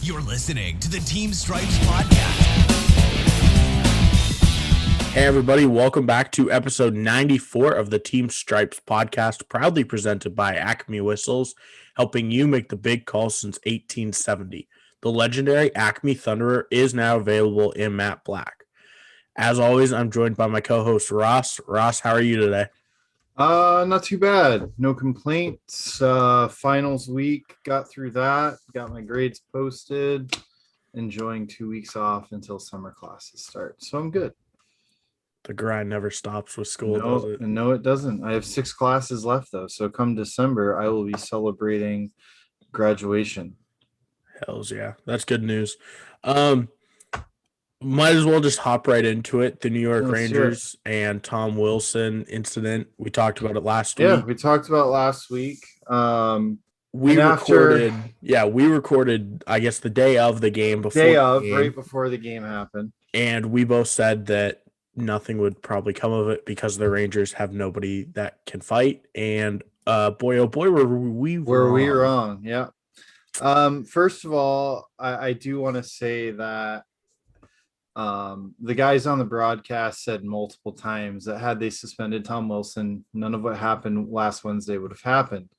You're listening to the Team Stripes Podcast. Hey, everybody. Welcome back to episode 94 of the Team Stripes Podcast, proudly presented by Acme Whistles, helping you make the big call since 1870. The legendary Acme Thunderer is now available in matte black. As always, I'm joined by my co-host, Ross. Ross, how are you today? Not too bad. No complaints. Finals week, got through that. Got my grades posted. Enjoying 2 weeks off until summer classes start. So I'm good. The grind never stops with school, does it? No, it doesn't. I have 6 classes left though. So come December, I will be celebrating graduation. Hells yeah. That's good news. Might as well just hop right into it. The New York Rangers and Tom Wilson incident. We talked about it last week. Yeah, we talked about last week. We recorded, I guess, the day of the game right before the game happened. And we both said that nothing would probably come of it because the Rangers have nobody that can fight. And boy, oh boy, were we wrong. Yeah. First of all, I do want to say that the guys on the broadcast said multiple times that had they suspended Tom Wilson, none of what happened last Wednesday would have happened.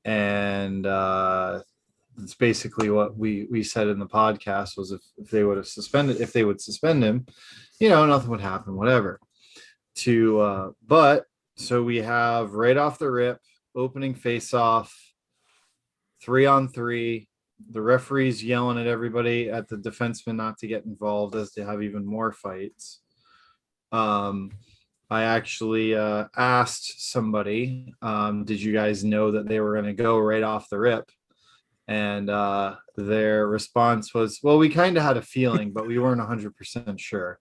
And it's basically what we said in the podcast was if they would suspend him, nothing would happen, whatever. But so we have right off the rip, opening face-off, 3-on-3. The referee's yelling at everybody, at the defenseman not to get involved as they have even more fights. I actually asked somebody, did you guys know that they were going to go right off the rip? And their response was, well, we kind of had a feeling, but we weren't 100% sure.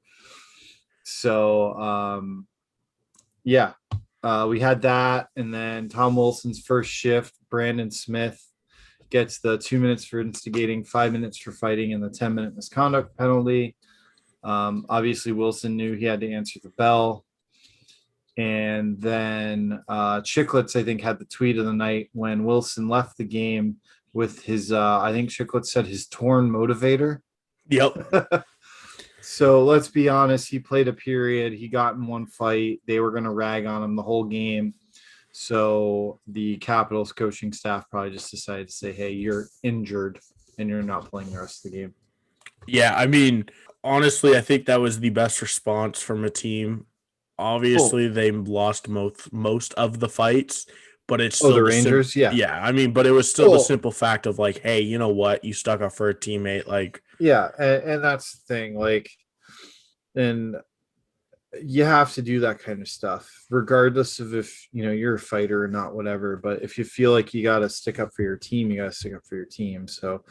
So, we had that. And then Tom Wilson's first shift, Brandon Smith gets the 2 minutes for instigating, 5 minutes for fighting, and the 10-minute misconduct penalty. Obviously, Wilson knew he had to answer the bell. And then Chicklets, I think, had the tweet of the night when Wilson left the game with his, I think Chicklets said his torn motivator. Yep. So let's be honest, he played a period. He got in one fight. They were going to rag on him the whole game. So the Capitals coaching staff probably just decided to say, hey, you're injured and you're not playing the rest of the game. Yeah, I mean, honestly, I think that was the best response from a team. Obviously, they lost most of the fights, but it's still the Rangers, yeah. I mean, but it was still the simple fact of like, hey, you know what? You stuck up for a teammate, like. Yeah, and that's the thing, like, and you have to do that kind of stuff, regardless of if you're a fighter or not, whatever. But if you feel like you got to stick up for your team, you got to stick up for your team. So,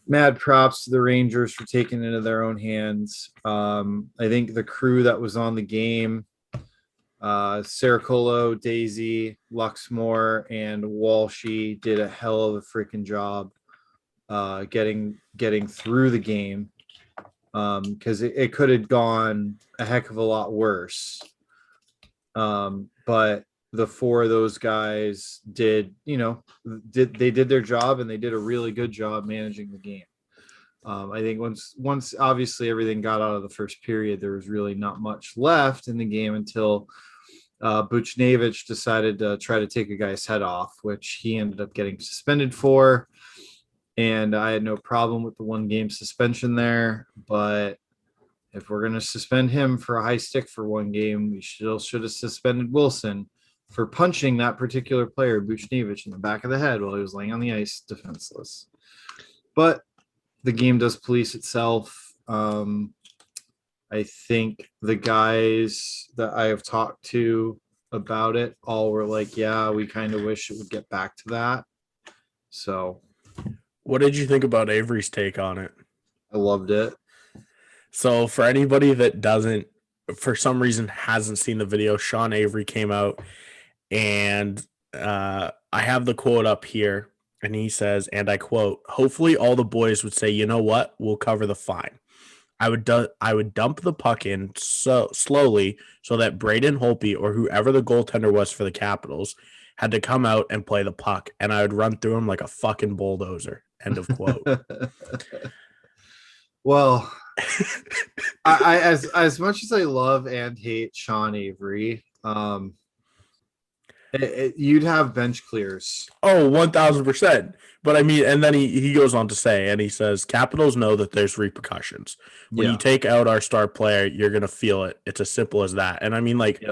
mad props to the Rangers for taking it into their own hands. I think the crew that was on the game, Saracolo, Daisy, Luxmore, and Walshy did a hell of a freaking job getting through the game, because it could have gone a heck of a lot worse. But the 4 of those guys did their job, and they did a really good job managing the game. I think once obviously everything got out of the first period, there was really not much left in the game until Buchnevich decided to try to take a guy's head off, which he ended up getting suspended for. And I had no problem with the 1-game suspension there. But if we're going to suspend him for a high stick for 1 game, we still should have suspended Wilson for punching that particular player, Buchnevich, in the back of the head while he was laying on the ice defenseless. But the game does police itself. I think the guys that I have talked to about it all were like, yeah, we kind of wish it would get back to that. So what did you think about Avery's take on it? I loved it. So for anybody that doesn't, for some reason, hasn't seen the video, Sean Avery came out, and I have the quote up here, and he says, and I quote, "Hopefully all the boys would say, you know what, we'll cover the fine. I would dump the puck in so slowly so that Braden Holtby or whoever the goaltender was for the Capitals had to come out and play the puck, and I would run through him like a fucking bulldozer." End of quote. Well, I as much as I love and hate Sean Avery, you'd have bench clears. Oh, 1000%. But I mean, and then he goes on to say, and he says, Capitals know that there's repercussions. When you take out our star player, you're going to feel it. It's as simple as that. And I mean, like,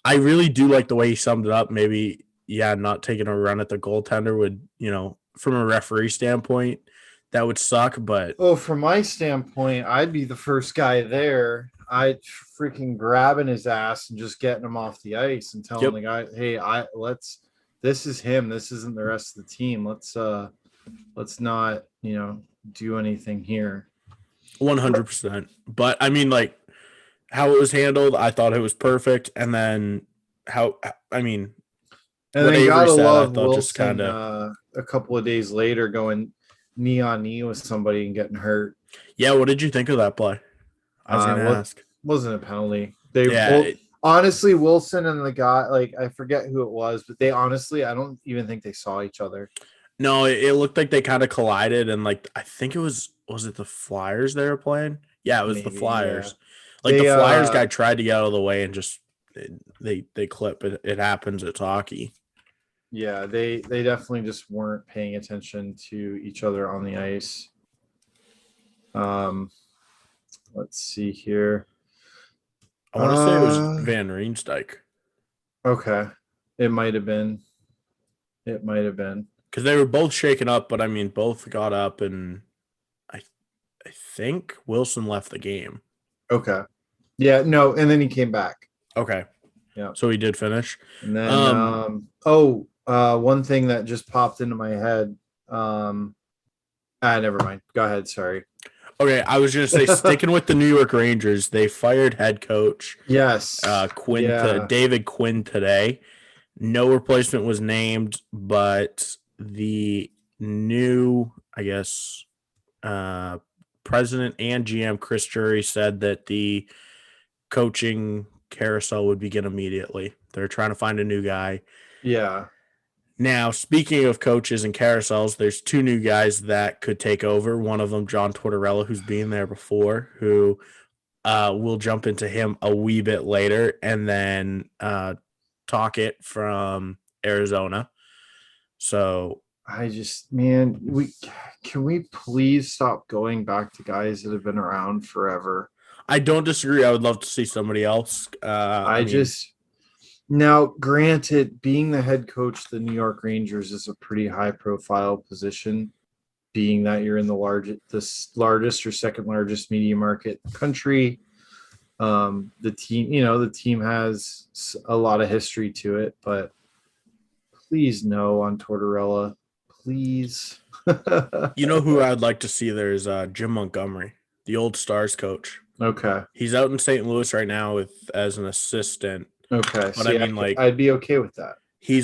I really do like the way he summed it up. Maybe, not taking a run at the goaltender would, from a referee standpoint, that would suck. But from my standpoint, I'd be the first guy there. I'd freaking grabbing his ass and just getting him off the ice and telling the guy, hey, this is him. This isn't the rest of the team. Let's not, do anything here. 100%. But I mean, like, how it was handled, I thought it was perfect. And then and then you gotta love Wilson just a couple of days later going knee on knee with somebody and getting hurt. Yeah, what did you think of that play? I was going to ask. Wasn't a penalty. Honestly, Wilson and the guy, like, I forget who it was, but I don't even think they saw each other. No, it looked like they kind of collided, and like I think it was it the Flyers they were playing? Yeah, it was the Flyers. Yeah. Like the Flyers guy tried to get out of the way and just they clip it. It happens. It's hockey. Yeah, they definitely just weren't paying attention to each other on the ice. Let's see here. I want to say it was Van Riemsdyk. Okay. It might have been. Because they were both shaken up, but I mean, both got up, and I think Wilson left the game. Okay. Yeah, no, and then he came back. Okay. Yeah. So he did finish. And then, one thing that just popped into my head. Never mind. Go ahead. Sorry. Okay, I was going to say, sticking with the New York Rangers, they fired head coach. Yes. David Quinn today. No replacement was named, but the new, I guess, president and GM Chris Drury said that the coaching carousel would begin immediately. They're trying to find a new guy. Yeah. Now, speaking of coaches and carousels, there's two new guys that could take over. One of them, John Tortorella, who's been there before, who we'll jump into him a wee bit later, and then Tocchet from Arizona. So can we please stop going back to guys that have been around forever? I don't disagree. I would love to see somebody else. Now, granted, being the head coach of the New York Rangers is a pretty high-profile position, being that you're in the largest or second largest media market in the country. The team has a lot of history to it, but please no on Tortorella, please. You know who I'd like to see there is Jim Montgomery, the old Stars coach. Okay, he's out in St. Louis right now as an assistant. Okay, but I'd be okay with that. He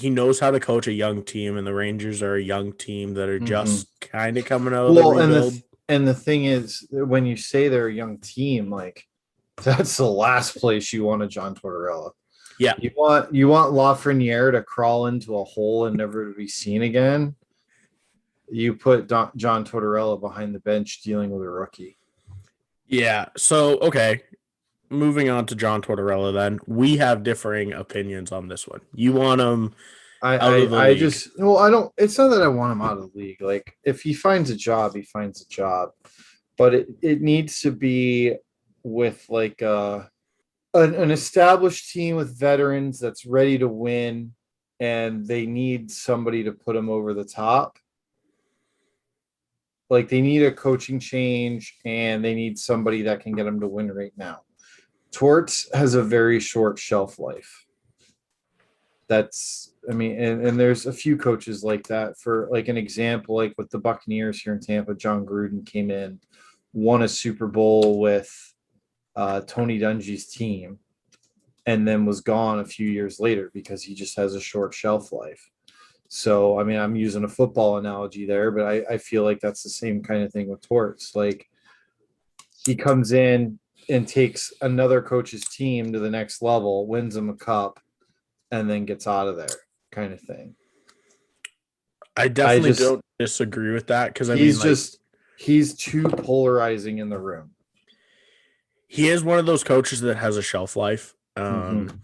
knows how to coach a young team, and the Rangers are a young team that are just kind of coming out of the rebuild. And the thing is, when you say they're a young team, like, that's the last place you want a John Tortorella. Yeah, you want Lafreniere to crawl into a hole and never to be seen again. You put John Tortorella behind the bench dealing with a rookie. Yeah. So okay. Moving on to John Tortorella, then we have differing opinions on this one. You want him out of the league. It's not that I want him out of the league. Like, if he finds a job, he finds a job, but it needs to be with like an established team with veterans that's ready to win, and they need somebody to put them over the top. Like, they need a coaching change, and they need somebody that can get them to win right now. Torts has a very short shelf life. And there's a few coaches like that. For like an example, like with the Buccaneers here in Tampa, John Gruden came in, won a Super Bowl with Tony Dungy's team, and then was gone a few years later because he just has a short shelf life. So, I'm using a football analogy there, but I feel like that's the same kind of thing with Torts. Like, he comes in and takes another coach's team to the next level, wins them a cup, and then gets out of there, kind of thing. I definitely just don't disagree with that because I mean, he's like, just he's too polarizing in the room. he is one of those coaches that has a shelf life. Mhm.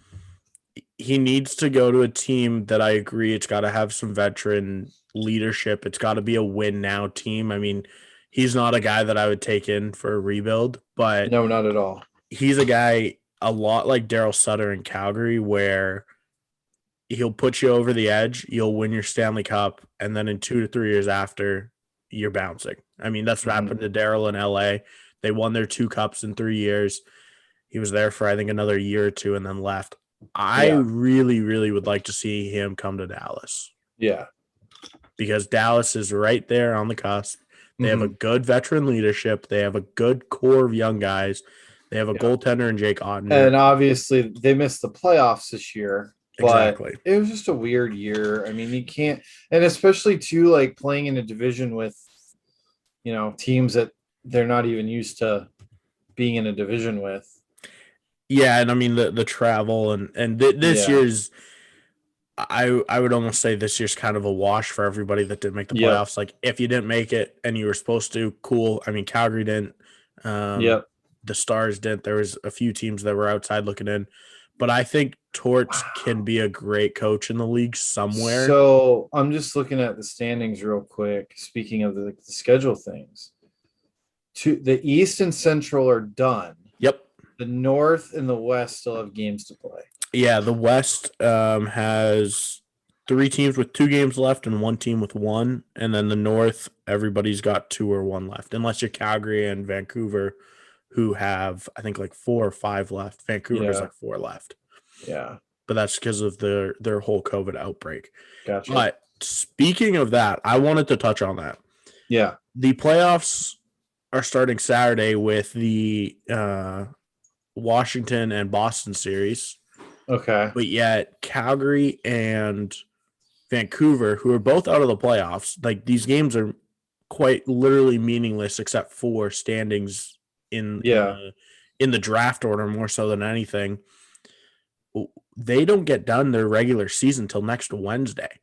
He needs to go to a team that I agree it's got to have some veteran leadership. It's got to be a win now team. I mean, he's not a guy that I would take in for a rebuild, but No, not at all. he's a guy a lot like Daryl Sutter in Calgary where he'll put you over the edge, you'll win your Stanley Cup, and then in 2 to 3 years after, you're bouncing. I mean, that's what Mhm. happened to Daryl in LA. They won their 2 cups in 3 years. He was there for I think another year or two and then left. I Yeah. really, really would like to see him come to Dallas Yeah. because Dallas is right there on the cusp. They have a Mhm. good veteran leadership. They have a good core of young guys. They have a Yeah. goaltender in Jake Ottinger. And obviously they missed the playoffs this year, but Exactly. it was just a weird year. I mean, you can't, and especially too, like playing in a division with, teams that they're not even used to being in a division with. Yeah, and I mean the travel and this Yeah. year's I would almost say this year's kind of a wash for everybody that didn't make the Yep. playoffs. Like if you didn't make it and you were supposed to, cool. I mean Calgary didn't. Yep. The Stars didn't. There was a few teams that were outside looking in, but I think Torts can be a great coach in the league somewhere. So I'm just looking at the standings real quick. Speaking of the schedule things, the East and Central are done. Yep. The North and the West still have games to play. Yeah, the West has 3 teams with 2 games left and 1 team with 1, and then the North, everybody's got 2 or 1 left, unless you're Calgary and Vancouver, who have I think like 4 or 5 left. Vancouver has Yeah. like 4 left, Yeah. but that's because of their whole COVID outbreak. Gotcha. But speaking of that, I wanted to touch on that. Yeah. The playoffs are starting Saturday with the Washington and Boston series. Okay. But yet Calgary and Vancouver, who are both out of the playoffs, like these games are quite literally meaningless except for standings in the draft order more so than anything. They don't get done their regular season till next Wednesday.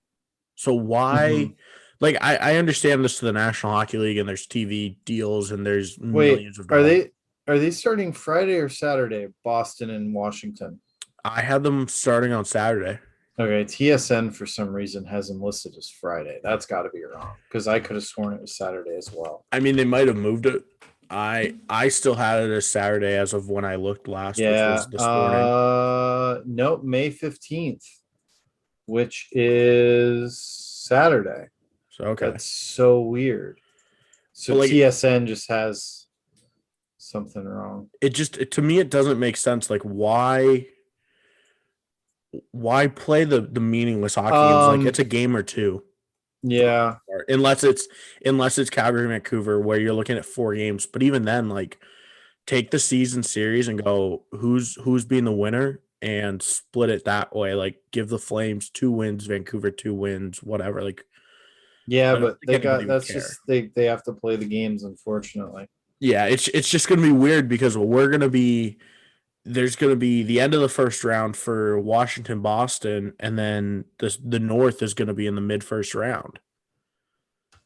So why like I understand this to the National Hockey League and there's TV deals and there's millions of dollars. Are they starting Friday or Saturday, Boston and Washington? I had them starting on Saturday. Okay, TSN for some reason has them listed as Friday. That's got to be wrong because I could have sworn it was Saturday as well. I mean, they might have moved it. I still had it as Saturday as of when I looked last. Yeah. Which was this morning. Nope, May 15th, which is Saturday. So okay, That's so weird. So But, like, TSN just has something wrong. to me it doesn't make sense. Like why play the meaningless hockey games? Like it's a game or two. Yeah. Unless it's Calgary, Vancouver, where you're looking at 4 games. But even then, like take the season series and go who's being the winner and split it that way. Like give the Flames 2 wins, Vancouver 2 wins, whatever. Like Yeah, I don't but think anybody would care. they have to play the games, unfortunately. Yeah, it's just gonna be weird because there's gonna be the end of the first round for Washington, Boston, and then the North is gonna be in the mid first round.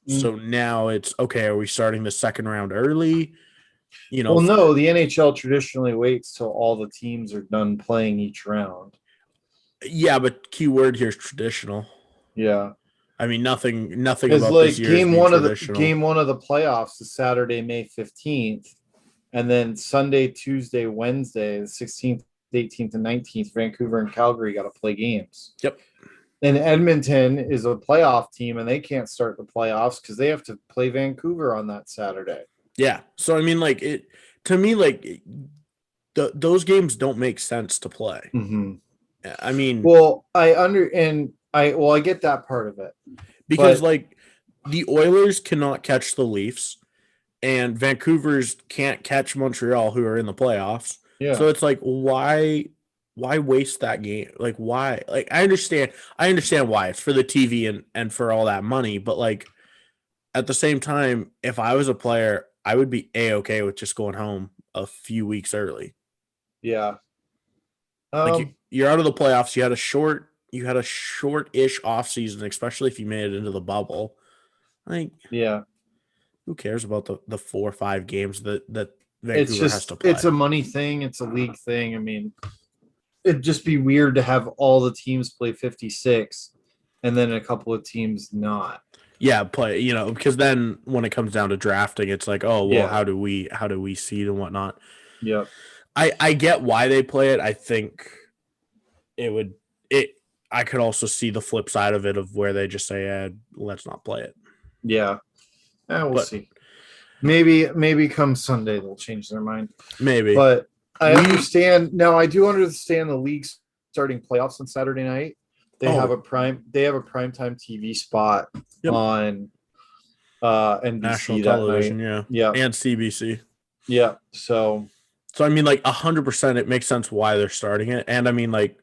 So now it's okay. Are we starting the second round early? Well, no, the NHL traditionally waits till all the teams are done playing each round. Yeah, but key word here is traditional. Yeah. I mean, nothing about like this year. game one of the playoffs is Saturday, May 15th, and then Sunday, Tuesday, Wednesday, the 16th, 18th, and 19th, Vancouver and Calgary got to play games. Yep. And Edmonton is a playoff team, and they can't start the playoffs because they have to play Vancouver on that Saturday. Yeah. So I mean, like to me, like those games don't make sense to play. Mm-hmm. I mean, well, I get that part of it because like the Oilers cannot catch the Leafs, and Vancouver's can't catch Montreal, who are in the playoffs. Yeah. So it's like, why waste that game? Like, why? Like, I understand why it's for the TV and for all that money, but like at the same time, if I was a player, I would be A-okay with just going home a few weeks early. Yeah. Like you're out of the playoffs. You had a short, you had a short-ish offseason, especially if you made it into the bubble. Like, Yeah. who cares about the 4 or 5 games that Vancouver has to play? It's a money thing. It's a league thing. I mean, it'd just be weird to have all the teams play 56 and then a couple of teams not. Yeah, play, because then when it comes down to drafting, it's like, oh, well, Yeah. how do we seed and whatnot? Yep. I get why they play it. I think I could also see the flip side of it of where they just say, let's not play it. Yeah. We'll see. Maybe come Sunday they'll change their mind. Maybe. But I understand now. I do understand the league starting playoffs on Saturday night. They have a primetime TV spot on NBC national that television, night. yeah, and CBC. Yeah. So I mean, like 100%, it makes sense why they're starting it, and I mean, like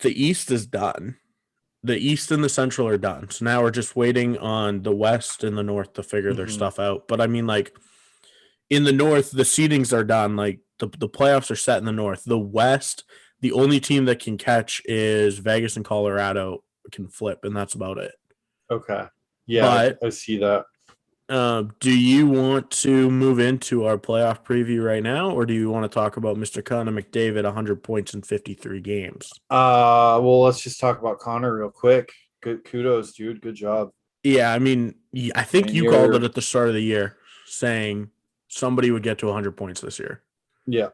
the East is done. The East and the Central are done. So now we're just waiting on the West and the North to figure their stuff out. But I mean, like in the North, the seedings are done. Like the playoffs are set in the North. The West, the only team that can catch is Vegas and Colorado can flip, and that's about it. Okay. Yeah, I see that. Do you want to move into our playoff preview right now, or do you want to talk about Mr. Connor McDavid, 100 points in 53 games? Well, let's just talk about Connor real quick. Good kudos, dude. Good job. Yeah, I mean, I think you called it at the start of the year, saying somebody would get to 100 points this year. Yeah.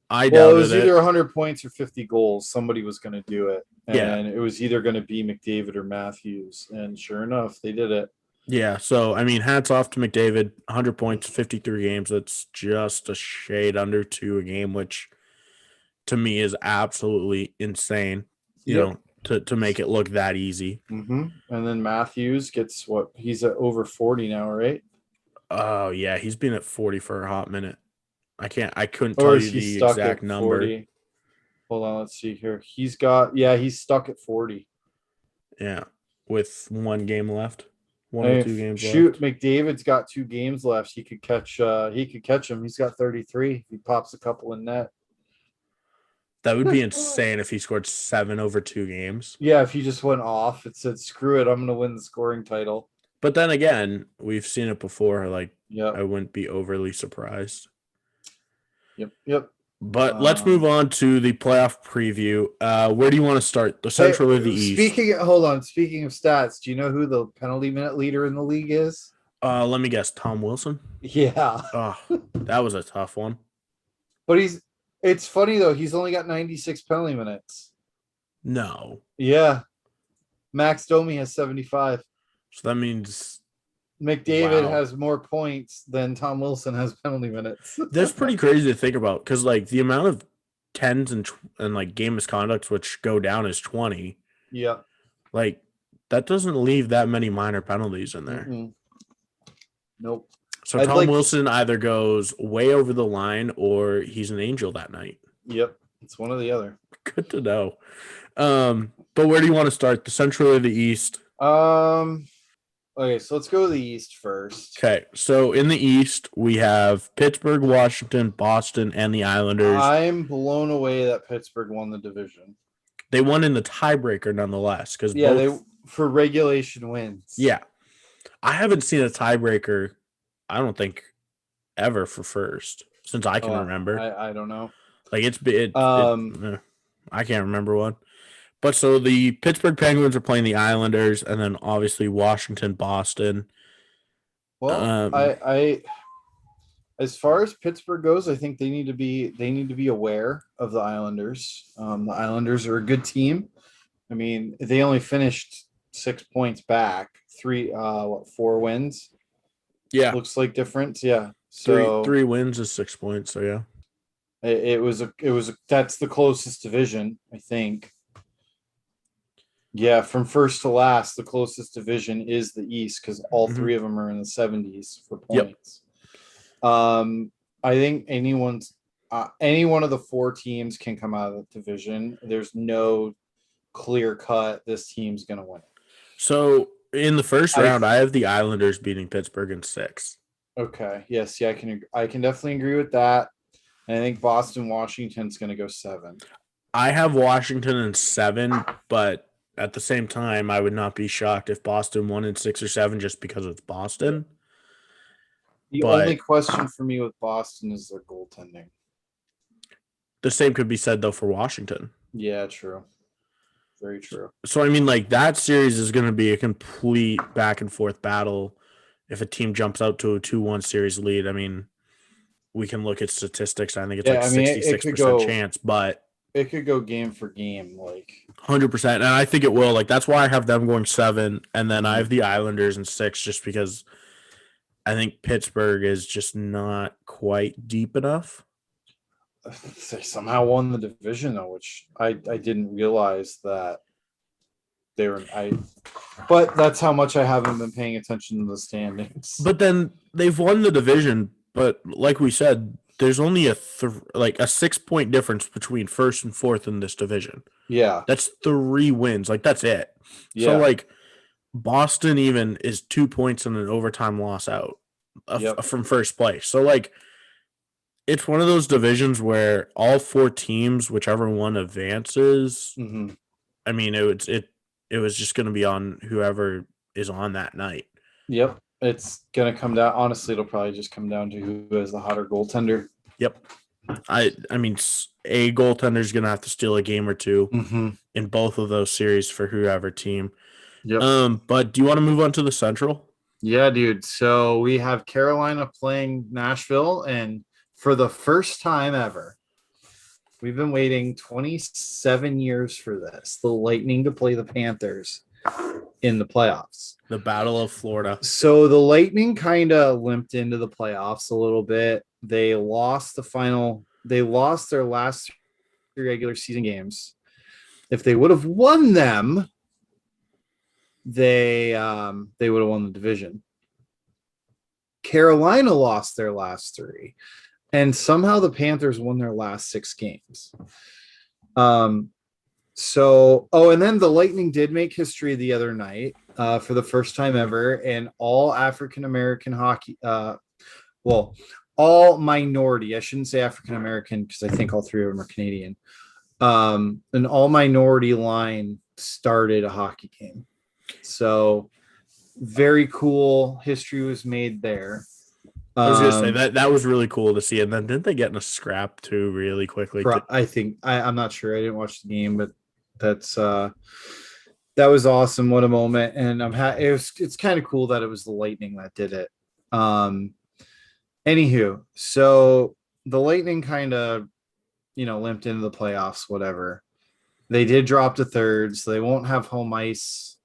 It was either 100 points or 50 goals. Somebody was going to do it. And it was either going to be McDavid or Matthews. And sure enough, they did it. Yeah, so, I mean, hats off to McDavid. 100 points, 53 games. That's just a shade under 2 a game, which to me is absolutely insane, you know, to make it look that easy. Mm-hmm. And then Matthews gets he's at over 40 now, right? Oh, yeah, he's been at 40 for a hot minute. I couldn't tell you the exact number. 40? Hold on, let's see here. He's stuck at 40. Yeah, with 1 game left. 1 or 2 games left. left. McDavid's got 2 games left. He could catch him. He's got 33 if he pops a couple in net. That would be insane if he scored 7 over 2 games. Yeah, if he just went off, it said, screw it, I'm going to win the scoring title. But then again, we've seen it before. Like, I wouldn't be overly surprised. Yep. But let's move on to the playoff preview. Where do you want to start? The Central or the East? Speaking of stats, do you know who the penalty minute leader in the league is? Let me guess. Tom Wilson? Yeah. Oh, that was a tough one. But it's funny, though. He's only got 96 penalty minutes. No. Yeah. Max Domi has 75. So that means McDavid has more points than Tom Wilson has penalty minutes. That's pretty crazy to think about because, like, the amount of 10s and like game misconducts which go down is 20. Yeah. Like, that doesn't leave that many minor penalties in there. Mm-hmm. Nope. So Tom Wilson either goes way over the line or he's an angel that night. Yep. It's one or the other. Good to know. But where do you want to start? The Central or the East? Okay, so let's go to the East first. Okay, so in the East, we have Pittsburgh, Washington, Boston, and the Islanders. I'm blown away that Pittsburgh won the division. They won in the tiebreaker nonetheless. They for regulation wins. Yeah. I haven't seen a tiebreaker, I don't think, ever for first, since I can remember. I don't know. Like, I can't remember one. But so the Pittsburgh Penguins are playing the Islanders, and then obviously Washington, Boston. Well, I as far as Pittsburgh goes, I think they need to be aware of the Islanders. The Islanders are a good team. I mean, they only finished 6 points back, 4 wins. Yeah, looks like difference. Yeah, so 3 wins is 6 points. So yeah, that's the closest division, I think. Yeah, from first to last, the closest division is the East because all 3 of them are in the 70s for points. Yep. I think any one of the 4 teams can come out of the division. There's no clear cut. This team's going to win. So in the first round, I have the Islanders beating Pittsburgh in 6. Okay. Yes. Yeah, I can definitely agree with that. And I think Boston, Washington's going to go 7. I have Washington in 7, but at the same time, I would not be shocked if Boston won in 6 or 7 just because it's Boston. The only But question for me with Boston is their goaltending. the same could be said though for Washington. Yeah, true. Very true. So I mean, like that series is going to be a complete back and forth battle. If a team jumps out to a 2-1 series lead, I mean, we can look at statistics. I think it's Yeah, like I mean, it could 66% go. chance, but It could go game for game. Like 100%. And I think it will. Like that's why I have them going 7, and then I Mhm. have the Islanders in 6, just because I think Pittsburgh is just not quite deep enough. they somehow won the division though, which I didn't realize that they were. But that's how much I haven't been paying attention to the standings. But then they've won the division, but like we said, there's only a 6-point difference between first and fourth in this division. Yeah, That's 3 wins. Like that's it. yeah, So like Boston even is 2 points in an overtime loss out Yep. from first place. So like it's one of those divisions where all 4 teams, whichever one advances, Mhm. I mean it was just going to be on whoever is on that night. Yep. It's gonna come down. Honestly, it'll probably just come down to who has the hotter goaltender. Yep. I mean, a goaltender is going to have to steal a game or two Mm-hmm. in both of those series for whoever team. Yep. But do you want to move on to the Central? Yeah, dude. So we have Carolina playing Nashville, and for the first time ever, we've been waiting 27 years for this. The Lightning to play the Panthers in the playoffs. The Battle of Florida. So the Lightning kind of limped into the playoffs a little bit. They lost their last 3 regular season games. If they would have won them, they would have won the division. Carolina lost their last 3, and somehow the Panthers won their last 6 games. And then the Lightning did make history the other night for the first time ever, and all African American hockey. All minority. I shouldn't say African American because I think all 3 of them are Canadian. An all minority line started a hockey game. So very cool. History was made there. I was gonna say that was really cool to see. And then didn't they get in a scrap too really quickly? I think I'm not sure. I didn't watch the game, but that was awesome. What a moment. And it's kind of cool that it was the Lightning that did it. Anywho, so the Lightning kind of, limped into the playoffs, whatever. They did drop to 3rd, so they won't have home ice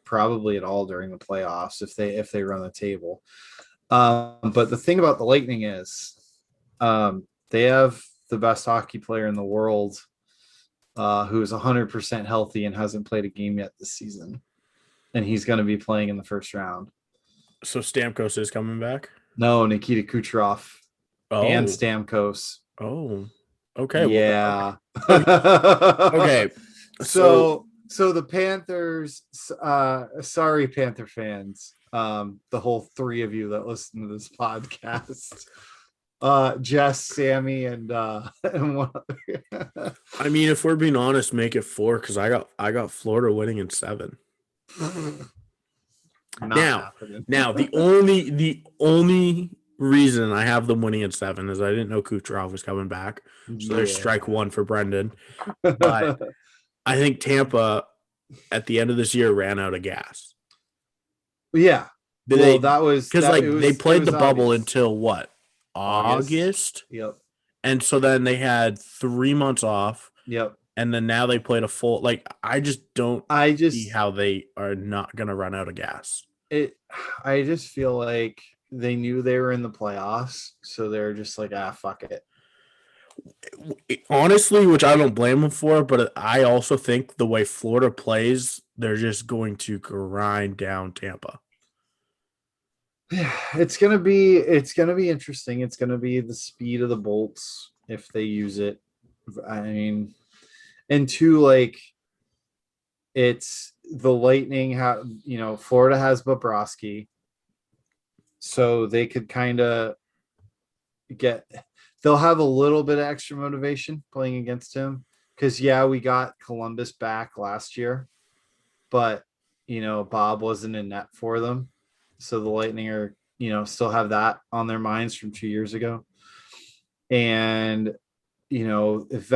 probably at all during the playoffs if they run the table. But the thing about the Lightning is they have the best hockey player in the world who is 100% healthy and hasn't played a game yet this season. And he's going to be playing in the first round. So Stamkos is coming back? No, Nikita Kucherov and Oh. Stamkos. Oh. Okay. Yeah. Okay. So the Panthers, sorry, Panther fans, the whole 3 of you that listen to this podcast, Jess, Sammy, and one other. I mean, if we're being honest, make it 4 because I got Florida winning in 7. Now the only reason I have them winning in 7 is I didn't know Kucherov was coming back. So there's strike 1 for Brendan. But I think Tampa at the end of this year ran out of gas. Yeah. They played the bubble obvious. until what? August? Yep. And so then they had 3 months off. Yep. And then now they played a full I just don't see how they are not gonna run out of gas. I just feel like they knew they were in the playoffs, so they're just like, fuck it. Honestly, which I don't blame them for, but I also think the way Florida plays, they're just going to grind down Tampa. It's gonna be interesting. It's gonna be the speed of the bolts if they use it. I mean, and 2, it's the Lightning. Florida has Bobrovsky, so they could kind of they'll have a little bit of extra motivation playing against him. because we got Columbus back last year, but Bob wasn't in net for them, so the Lightning are still have that on their minds from 2 years ago, and if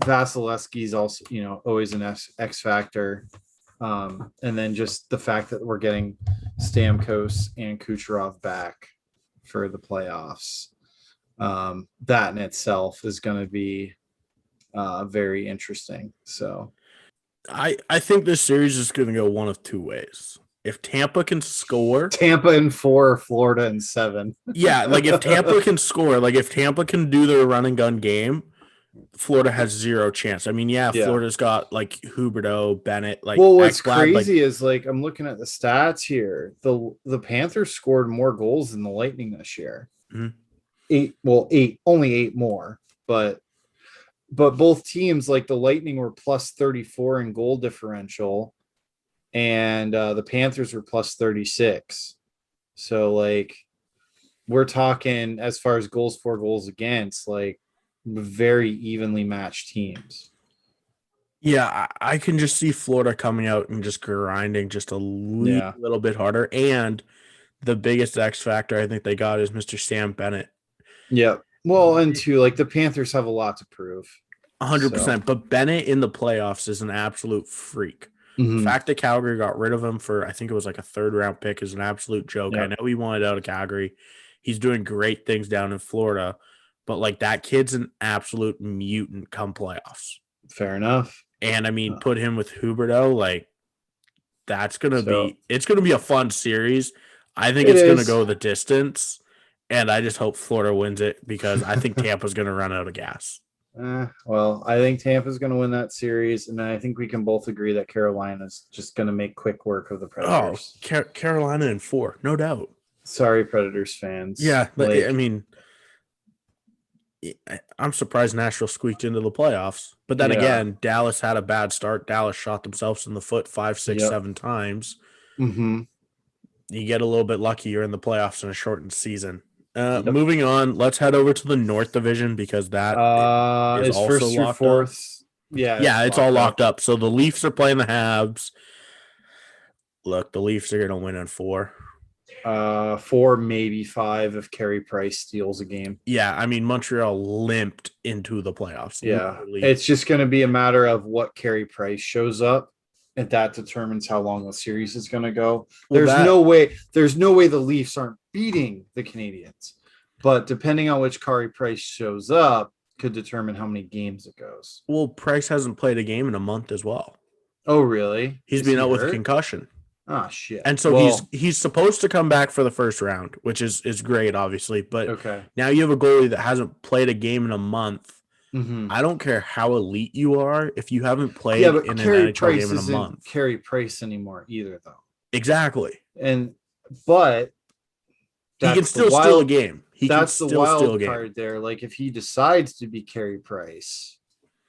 Vasilevsky's also always an X factor, and then just the fact that we're getting Stamkos and Kucherov back for the playoffs, that in itself is going to be very interesting. So I think this series is going to go one of two ways. If Tampa can score, Tampa in 4, Florida in 7. yeah, like if Tampa can score, like if Tampa can do their run and gun game, Florida has zero chance. I mean, yeah. Florida's got like Huberdeau, Bennett, like. Well, what's Ekblad, crazy is like I'm looking at the stats here. The Panthers scored more goals than the Lightning this year. Mhm. Only 8 more, but both teams, like the Lightning were plus 34 in goal differential, and the Panthers were plus 36. So like we're talking as far as goals for, goals against, like very evenly matched teams. Yeah, I can just see Florida coming out and just grinding just a little bit harder. And the biggest X factor I think they got is Mr. Sam Bennett. Yeah. Well, and two, like the Panthers have a lot to prove. 100%. But Bennett in the playoffs is an absolute freak. The fact that Calgary got rid of him for, I think it was like a 3rd-round pick, is an absolute joke. Yeah. I know he wanted out of Calgary. He's doing great things down in Florida. But like that kid's an absolute mutant come playoffs. Fair enough. And I mean, put him with Huberdeau, like it's gonna be a fun series. I think it's gonna go the distance, and I just hope Florida wins it because I think Tampa's gonna run out of gas. Well, I think Tampa's gonna win that series, and I think we can both agree that Carolina's just gonna make quick work of the Predators. Oh, Carolina in 4, no doubt. Sorry, Predators fans. Yeah, but I mean, I'm surprised Nashville squeaked into the playoffs. But then again, Dallas had a bad start. Dallas shot themselves in the foot 5, 6, 7 times. Mm-hmm. You get a little bit lucky. You're in the playoffs in a shortened season. Moving on, let's head over to the North Division because that is also first through locked fourth. Up. Yeah, it's all locked up. So the Leafs are playing the Habs. Look, the Leafs are going to win in 4. 4, maybe 5 if Carey Price steals a game. Yeah, I mean, Montreal limped into the playoffs. Yeah, literally. It's just going to be a matter of what Carey Price shows up, and that determines how long the series is going to go. There's no way the Leafs aren't beating the Canadiens, but depending on which Carey Price shows up could determine how many games it goes. Well, Price hasn't played a game in a month as well. Oh, really? He's been out with a concussion. Oh, shit. And so he's supposed to come back for the first round, which is great, obviously. But now you have a goalie that hasn't played a game in a month. Mm-hmm. I don't care how elite you are if you haven't played in an NHL game in a month. Carey Price anymore either, though. Exactly. But he can still steal a game. That's the wild card there. Like if he decides to be Carey Price,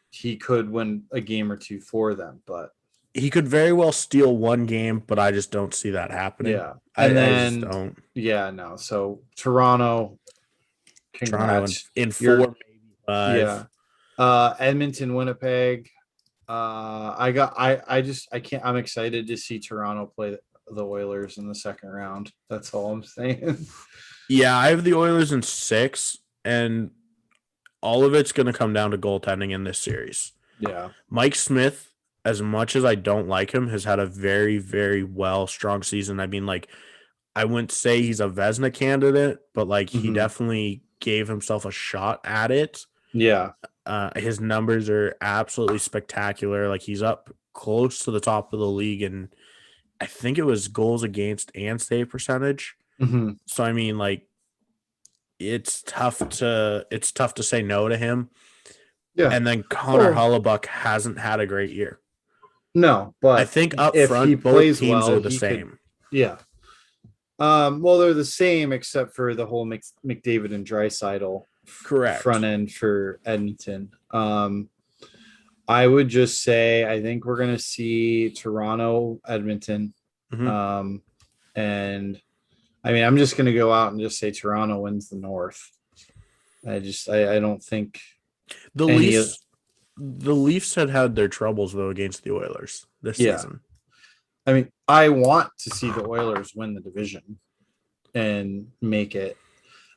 he could win a game or two for them, but he could very well steal one game, but I just don't see that happening. Yeah. I just don't. Yeah, no. So Toronto in 4, maybe 5. Yeah. Edmonton, Winnipeg. I'm excited to see Toronto play the Oilers in the second round. That's all I'm saying. Yeah, I have the Oilers in 6, and all of it's going to come down to goaltending in this series. Yeah. Mike Smith, as much as I don't like him, has had a very, very strong season. I mean, like, I wouldn't say he's a Vezina candidate, but like he definitely gave himself a shot at it. Yeah. His numbers are absolutely spectacular. Like he's up close to the top of the league, and I think it was goals against and save percentage. Mm-hmm. So I mean, like, it's tough to say no to him. Yeah. And then Connor Hellebuyck hasn't had a great year. No, but I think up front both teams are the same. Well, they're the same except for the whole McDavid and Draisaitl correct front end for Edmonton. I would just say I think we're gonna see Toronto, Edmonton. Mm-hmm. And I mean I'm just gonna go out and just say Toronto wins the North. I don't think the Leafs the Leafs had their troubles though against the Oilers this Yeah. season. I mean, I want to see the Oilers win the division and make it.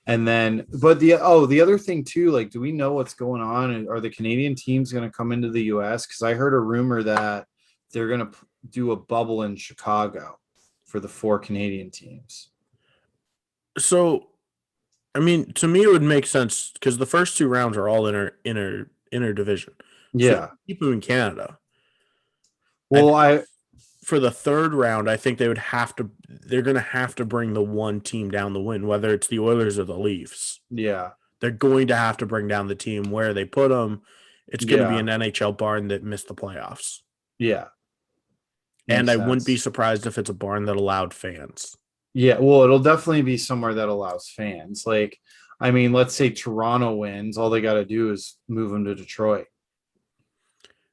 And then, but the other thing too, like, do we know what's going on? Are the Canadian teams going to come into the US? Because I heard a rumor that they're going to do a bubble in Chicago for the 4 Canadian teams. So, I mean, to me, it would make sense because the first 2 rounds are all inner division. Yeah. So keep them in Canada. Well, for the 3rd round, I think they're going to have to bring the one team down the win, whether it's the Oilers or the Leafs. Yeah. They're going to have to bring down the team where they put them. It's going to be an NHL barn that missed the playoffs. Yeah. And I wouldn't be surprised if it's a barn that allowed fans. Yeah, well, it'll definitely be somewhere that allows fans. Like, I mean, let's say Toronto wins, all they got to do is move them to Detroit.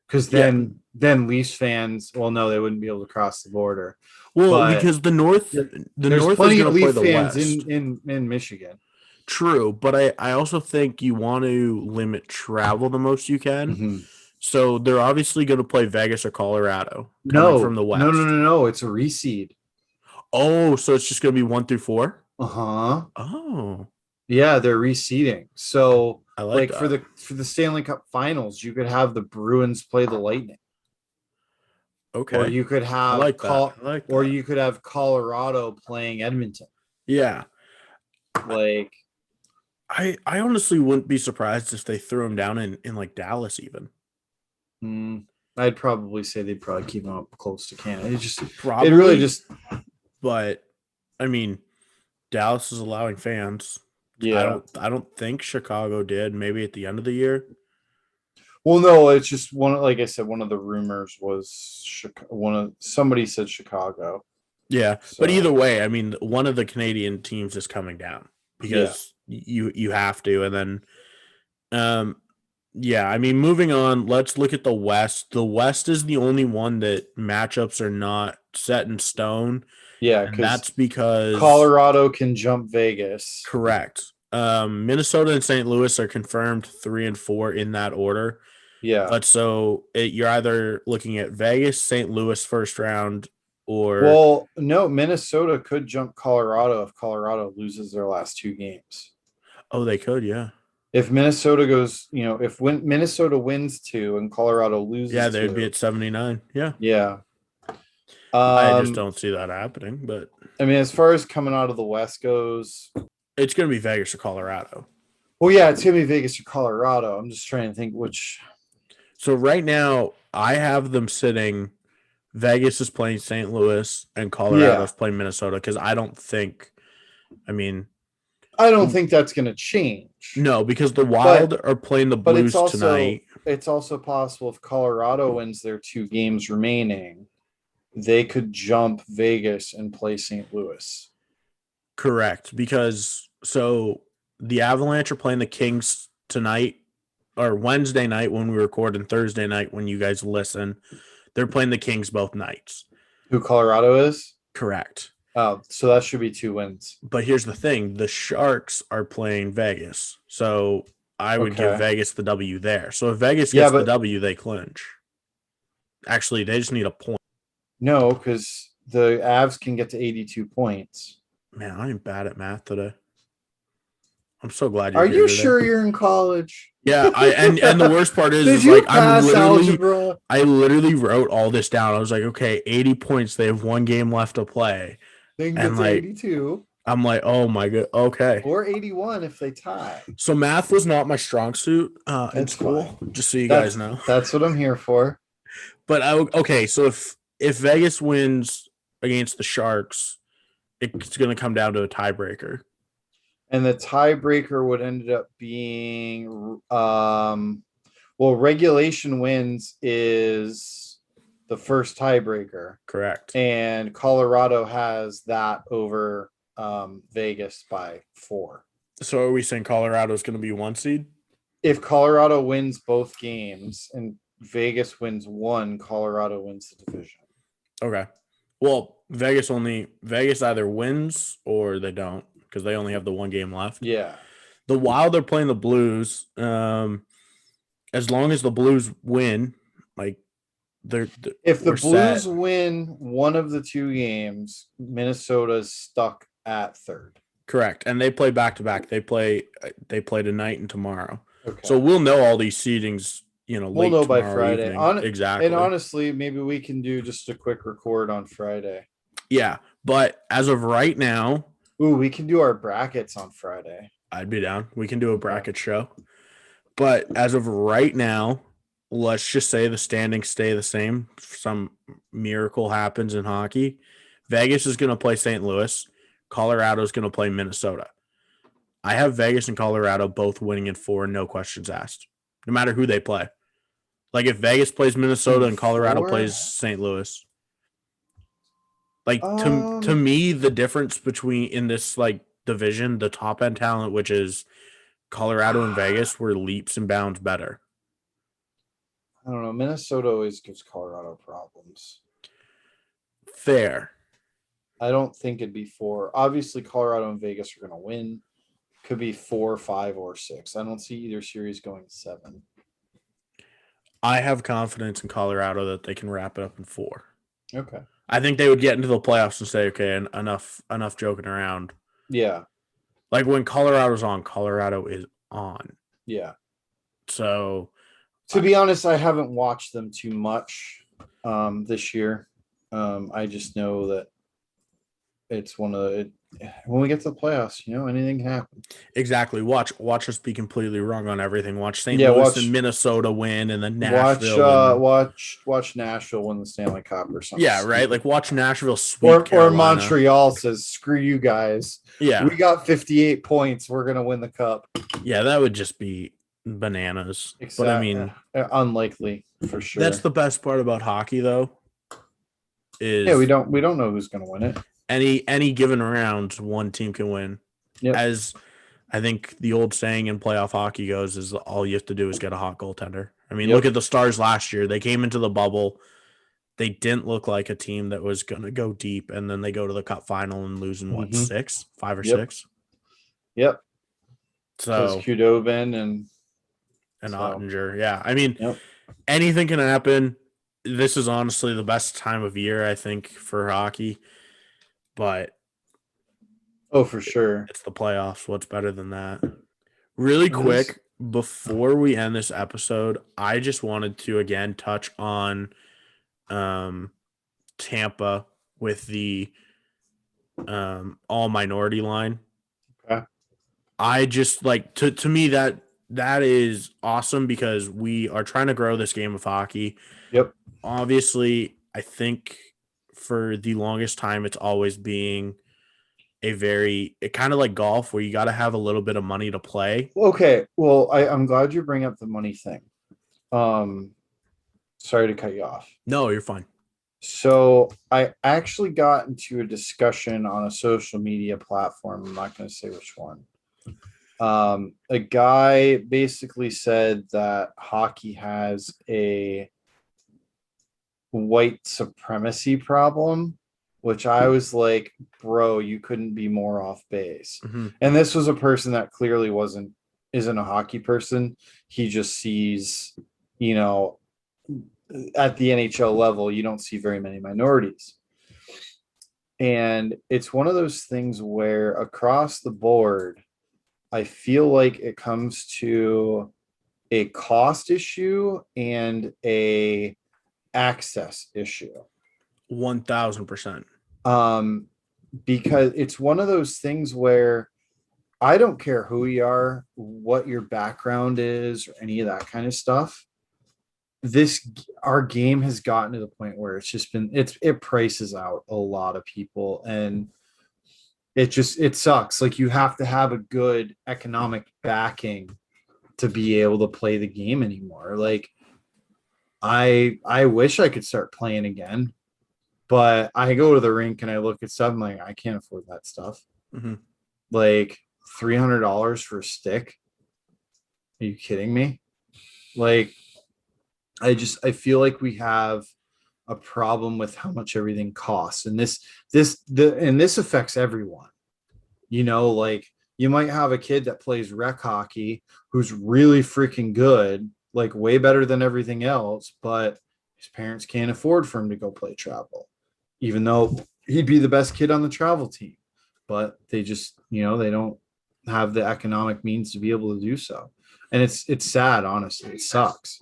Because then Leafs fans, well, no, they wouldn't be able to cross the border. Well, because the North there's North plenty is of going to play Leaf the fans West. in Michigan. True, but I also think you want to limit travel the most you can. Mm-hmm. So they're obviously going to play Vegas or Colorado from the West. No. It's a reseed. Oh, so it's just going to be 1 through 4? Uh-huh. Oh. Yeah, they're reseeding. So I like for the Stanley Cup Finals, you could have the Bruins play the Lightning. Okay. Or you could have you could have Colorado playing Edmonton. Yeah. Like, I honestly wouldn't be surprised if they threw him down in like Dallas even. I'd probably say they'd probably keep him up close to Canada. But I mean, Dallas is allowing fans. Yeah. I don't think Chicago did. Maybe at the end of the year. Well, no, it's just like I said, one of the rumors was somebody said Chicago. Yeah, so. But either way, I mean, one of the Canadian teams is coming down because you have to, and then, I mean, moving on. Let's look at the West. The West is the only one that matchups are not set in stone. Yeah, and that's because Colorado can jump Vegas. Correct. Minnesota and St. Louis are confirmed 3 and 4 in that order. Yeah, but so you're either looking at Vegas, St. Louis first round. No, Minnesota could jump Colorado if Colorado loses their last 2 games. Oh, they could, yeah. If Minnesota goes, Minnesota wins 2 and Colorado loses, they'd be at 79. Yeah. Yeah. I just don't see that happening. But I mean, as far as coming out of the West goes, it's going to be Vegas or Colorado. Well, yeah, it's going to be Vegas or Colorado. I'm just trying to think which. So right now, I have them sitting. Vegas is playing St. Louis and Colorado is playing Minnesota because I don't think that's going to change. No, because the Wild are playing the Blues tonight. It's also possible if Colorado wins their 2 games remaining, they could jump Vegas and play St. Louis. Correct, because the Avalanche are playing the Kings tonight or Wednesday night when we record and Thursday night when you guys listen. They're playing the Kings both nights. Who Colorado is? Correct. Oh, so that should be 2 wins. But here's the thing. The Sharks are playing Vegas. So I would give Vegas the W there. So if Vegas gets the W, they clinch. Actually, they just need a point. No, because the Avs can get to 82 points. Man, I am bad at math today. I'm so glad you're here. Are you sure you're in college? Yeah, and the worst part is I literally wrote all this down. I was like, okay, 80 points. They have 1 game left to play. They can get to 82. I'm like, oh my god, okay. Or 81 if they tie. So math was not my strong suit in school, fine. Just so you guys know. That's what I'm here for. But so if Vegas wins against the Sharks, it's going to come down to a tiebreaker. And the tiebreaker would end up being, regulation wins is the first tiebreaker. Correct. And Colorado has that over Vegas by 4. So are we saying Colorado is going to be 1 seed? If Colorado wins both games and Vegas wins 1, Colorado wins the division. Okay. Well, Vegas either wins or they don't because they only have the 1 game left. Yeah. The Wild are playing the Blues. as long as the Blues win, like If the we're Blues set. win one of the two games, Minnesota's stuck at third. Correct. And they play back to back. They play tonight and tomorrow. Okay. So we'll know all these seedings, we'll late know by tomorrow Friday. evening. Exactly. And honestly, maybe we can do just a quick record on Friday. Yeah. But as of right now, ooh, we can do our brackets on Friday. I'd be down. We can do a bracket show. But as of right now, let's just say the standings stay the same. Some miracle happens in hockey. Vegas is going to play St. Louis. Colorado is going to play Minnesota. I have Vegas and Colorado both winning in 4, no questions asked, no matter who they play. Like if Vegas plays Minnesota and Colorado plays St. Louis. Like to me, the difference between in this like division, the top end talent, which is Colorado and Vegas, were leaps and bounds better. I don't know. Minnesota always gives Colorado problems. Fair. I don't think it'd be 4. Obviously, Colorado and Vegas are going to win. Could be 4, 5, or 6. I don't see either series going 7. I have confidence in Colorado that they can wrap it up in 4. Okay. I think they would get into the playoffs and say, okay, enough joking around. Yeah. Like when Colorado's on, Colorado is on. Yeah. So to be honest, I haven't watched them too much this year. I just know that it's one of the when we get to the playoffs, anything can happen. Exactly. Watch us be completely wrong on everything. Watch St. Louis and Minnesota win, and then Nashville. Watch Nashville win the Stanley Cup or something. Yeah, right. Like watch Nashville sweep or Montreal says, "Screw you guys. Yeah, we got 58 points. We're gonna win the cup." Yeah, that would just be bananas. Exactly. But I mean, unlikely for sure. That's the best part about hockey, though. Is we don't know who's gonna win it. Any given round, one team can win. Yep. As I think the old saying in playoff hockey goes, is all you have to do is get a hot goaltender. I mean, Look at the Stars last year. They came into the bubble. They didn't look like a team that was going to go deep, and then they go to the cup final and lose in, 5 or 6? Yep. So Khudobin and Ottinger. Yeah. I mean, anything can happen. This is honestly the best time of year, I think, for hockey. But for sure, it's the playoffs. What's better than that? Really quick, before we end this episode, I just wanted to again touch on Tampa with the all minority line. Okay. I just like to me that is awesome because we are trying to grow this game of hockey. Yep. Obviously, I think for the longest time, it's always being it kind of like golf where you got to have a little bit of money to play. Okay. Well, I'm glad you bring up the money thing. Sorry to cut you off. No, you're fine. So I actually got into a discussion on a social media platform. I'm not going to say which one. A guy basically said that hockey has a white supremacy problem, which I was like, bro, you couldn't be more off base. Mm-hmm. And this was a person that clearly isn't a hockey person. He just sees, at the NHL level, you don't see very many minorities. And it's one of those things where across the board, I feel like it comes to a cost issue and a access issue. 1,000%. Because it's one of those things where I don't care who you are, what your background is, or any of that kind of stuff. Our game has gotten to the point where it's just been it prices out a lot of people, and it sucks. Like, you have to have a good economic backing to be able to play the game anymore. Like, I wish I could start playing again, but I go to the rink and I look at stuff, I'm like, I can't afford that stuff. Mm-hmm. Like $300 for a stick. Are you kidding me? Like, I feel like we have a problem with how much everything costs. And this affects everyone. Like, you might have a kid that plays rec hockey who's really freaking good, like way better than everything else, but his parents can't afford for him to go play travel, even though he'd be the best kid on the travel team. But they just, they don't have the economic means to be able to do so. And it's sad, honestly. It sucks.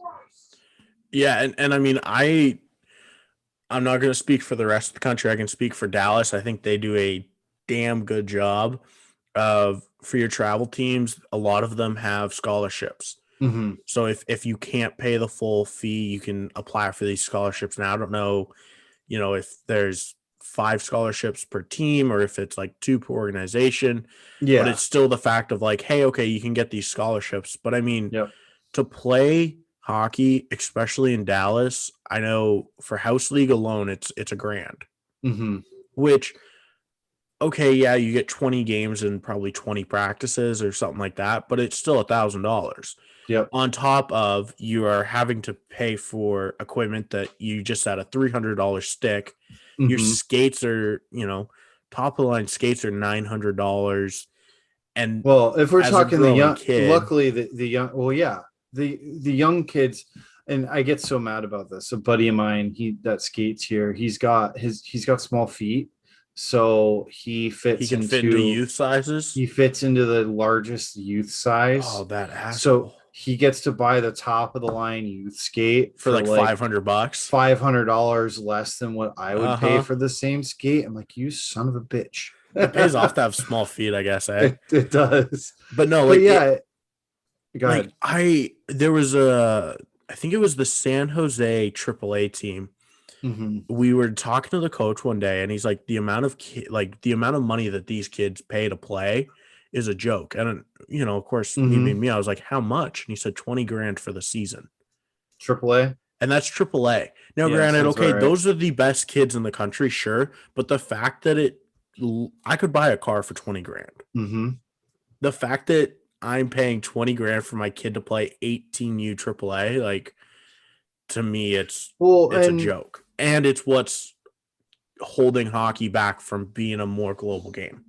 Yeah, and I mean, I'm not going to speak for the rest of the country. I can speak for Dallas. I think they do a damn good job of for your travel teams. A lot of them have scholarships. Mm-hmm. So if you can't pay the full fee, you can apply for these scholarships. Now, I don't know, if there's 5 scholarships per team or if it's like 2 per organization. Yeah. But it's still the fact of like, hey, okay, you can get these scholarships. But I mean, Yep. to play hockey, especially in Dallas, I know for house league alone, it's $1,000, Mm-hmm. which, okay, yeah, you get 20 games and probably 20 practices or something like that, but it's still $1,000. Yep. On top of you are having to pay for equipment that you just had a $300 stick. Your Mhm. skates are, top of the line skates are $900. And Well, if we're as a talking the growing young, kid- luckily the young, well, yeah, the young kids, and I get so mad about this. A buddy of mine, that skates here, he's got small feet, so he fits he can into, fit into youth sizes. he fits into the largest youth size. Oh, that asshole. So he gets to buy the top of the line youth skate for like $500. $500 less than what I would pay Uh-huh. for the same skate. I'm like, you son of a bitch. It pays off to have small feet, I guess. Eh? It does. But no, But like, yeah, go like ahead. there was I think it was the San Jose AAA team. Mhm. We were talking to the coach one day, and he's like, the amount of money that these kids pay to play is a joke. And of course, me Mhm. being me, I was like, how much? And he said $20,000 for the season, AAA. and that's AAA. Now, Yeah, granted, sounds okay, about right. those are the best kids in the country, sure, but the fact that I could buy a car for $20,000. Mm-hmm. The fact that I'm paying $20,000 for my kid to play 18U AAA, like, to me, it's a joke, and it's what's holding hockey back from being a more global game.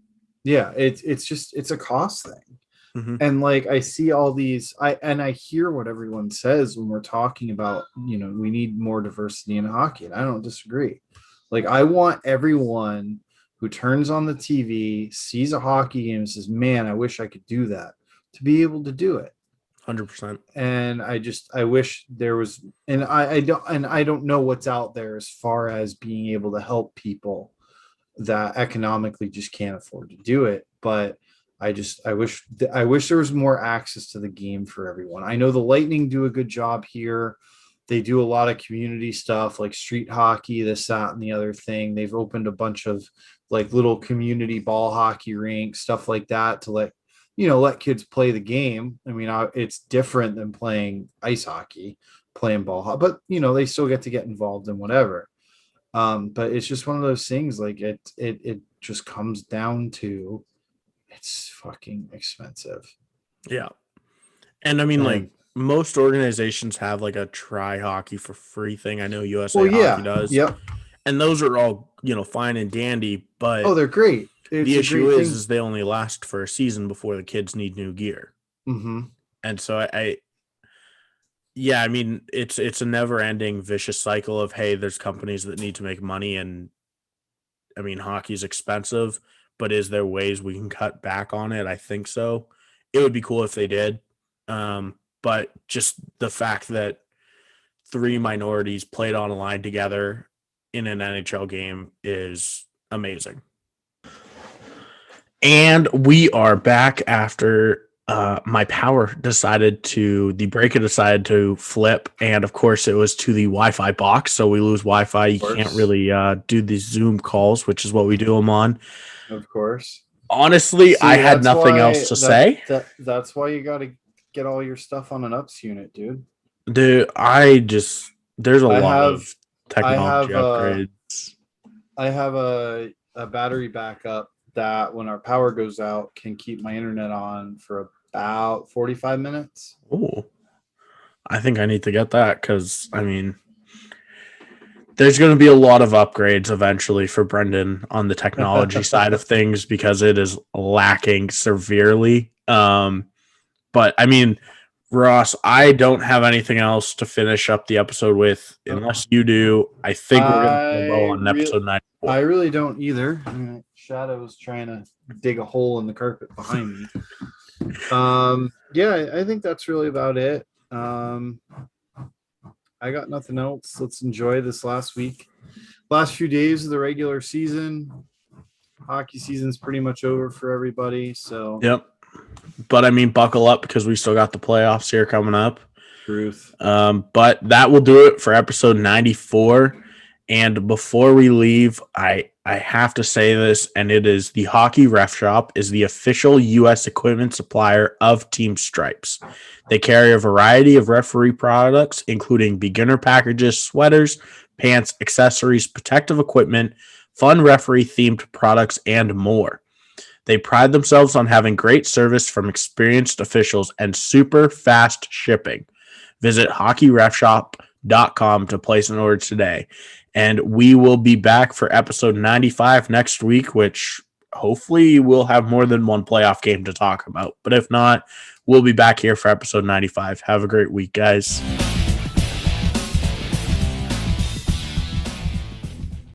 Yeah, it's a cost thing. Mhm. And like I see all these, I hear what everyone says when we're talking about, we need more diversity in hockey, and I don't disagree. Like, I want everyone who turns on the TV, sees a hockey game, and says, "Man, I wish I could do that," to be able to do it. 100%. And I wish there was, and I don't know what's out there as far as being able to help people that economically just can't afford to do it. But I wish there was more access to the game for everyone. I know the Lightning do a good job here. They do a lot of community stuff like street hockey, this, that, and the other thing. They've opened a bunch of like little community ball hockey rinks, stuff like that, to let kids play the game. I mean, it's different than playing ice hockey, playing ball hockey, but they still get to get involved in whatever. But it's just one of those things. Like it just comes down to, it's fucking expensive. Yeah. And I mean, like, most organizations have like a try hockey for free thing. I know USA Hockey does. Yep. And those are all, fine and dandy, but they're great. the issue is they only last for a season before the kids need new gear. Mm-hmm. And so I mean, it's a never ending vicious cycle of, hey, there's companies that need to make money, and I mean, hockey's expensive, but is there ways we can cut back on it? I think so. It would be cool if they did. But just the fact that 3 minorities played on a line together in an NHL game is amazing. And we are back after my power decided to flip. And of course, it was to the Wi-Fi box. So we lose Wi-Fi. You can't really do these Zoom calls, which is what we do them on. Of course. Honestly, I had nothing else to say. That's why you got to get all your stuff on an UPS unit, dude. Dude, there's a lot of technology upgrades. I have a battery backup that when our power goes out can keep my internet on for about 45 minutes. Oh, I think I need to get that because, I mean, there's going to be a lot of upgrades eventually for Brendan on the technology side of things because it is lacking severely. But I mean, Ross, I don't have anything else to finish up the episode with, unless you do. I think we're gonna go on episode 94. I really don't either. Shadow's trying to dig a hole in the carpet behind me. Yeah, I think that's really about it. I got nothing else. Let's enjoy this last few days of the regular season. Hockey season's pretty much over for everybody. So Yep. But I mean, buckle up because we still got the playoffs here coming up. Truth. But that will do it for episode 94. And before we leave, I have to say this, and it is the Hockey Ref Shop is the official U.S. equipment supplier of Team Stripes. They carry a variety of referee products, including beginner packages, sweaters, pants, accessories, protective equipment, fun referee-themed products, and more. They pride themselves on having great service from experienced officials and super fast shipping. Visit hockeyrefshop.com to place an order today. And we will be back for episode 95 next week, which hopefully we'll have more than one playoff game to talk about. But if not, we'll be back here for episode 95. Have a great week, guys.